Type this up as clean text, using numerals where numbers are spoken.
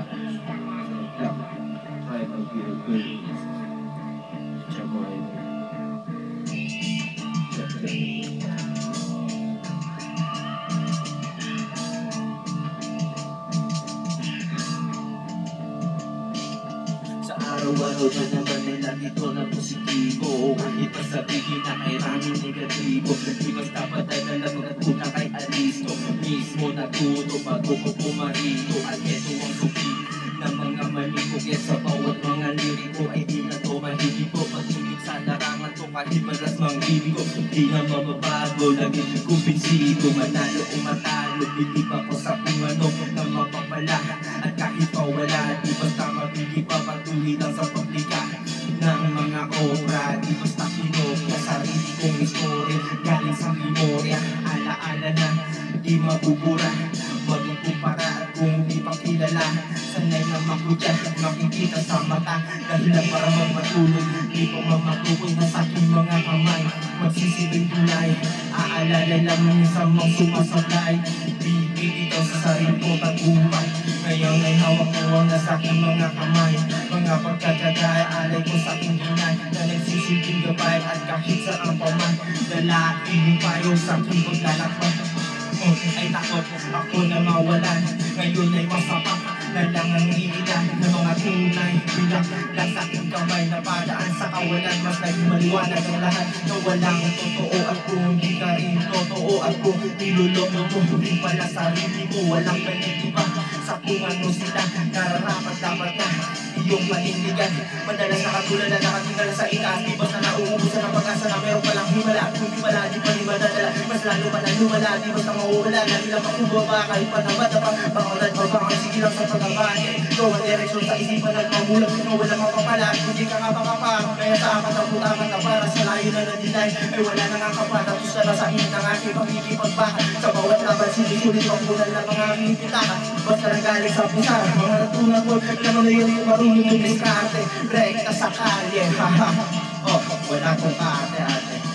Try to be a good Chaboy. Sa araw-araw na naman ay nandito na positibo. Kahit pa sabihin na kailangan negatibo, di basta padala mo at una kay Aristo. Mismo natuto bago ko pumarito. At eto ang suki na mga malikugit sa bawat mga liriko. Ay di na to mahihigo, patuloy sa larangan to kahit malas mang ibigo. Di na mababago, laging kumbinsido. Manalo o matalo, bilib ako sa kung ano na mapapala. At kahit pa wala, di basta mabili pa, patuloy lang sa paglika ng mga obra. Di basta kinopya, sarili kong istorya galing sa memorya. Alaala na, di mabubura. Huwag mong kumpara at kung di pa kilala, sanay na makutya, makikita sa mata. Dahil lang para magpatuloy, di pa mamatukoy na sa aking mga kamay. Magsisilbing tulay, aalala lang ng isang mga sumasablay. Bibili daw sa sarili ko tagumpay. Ngayon ay hawak-hawak na sa aking mga kamay. Mga pagkakagaya, alay ko sa aking hinay na nagsisilbing gabay at kahit saan pa man. Dalaking payo sa aking paglalakbay. Ay takot ako na mawalan. Ngayon ay masapak na lang ang iilan ng mga tunay. Bilang lang sa aking kamay na padaan sa kawalan. Mas naging maliwanag ang lahat na walang totoo. At kung hindi ka rin totoo, at kung niluloko mo rin pala sarili mo, walang panitiba sa kung ano sila. Nararapat dapat na iyong panindigan. Madalas nakatulad na nakatingala sa itaas. Di basta nauubusan ang pag-asa na meron palang himala. At kung di pala, di pa rin madadala. Mas lalo pa na lumala. Di basta mauwala na nilang makubaba. Kahit pa naman na pangalan pa ba? Sige lang sa pagkabate. Ikaw ang direksyon sa isipan at mamulang. Ikaw walang mapapala. Hindi ka nga makapang. Kaya sa apat ang putaman na para sa layo na nandinay. Ay wala nang akapat. Tapos na sa init ng aking pagkikipagbakan. Sa bawat laban sinusulit pangkunan ng mga aking pitakan. Basta nang galing sa pusa. Mga natulang ko. Naman na yun yung marunong yung diskarte. Rekta sa kalye. Oh, wala kong ate.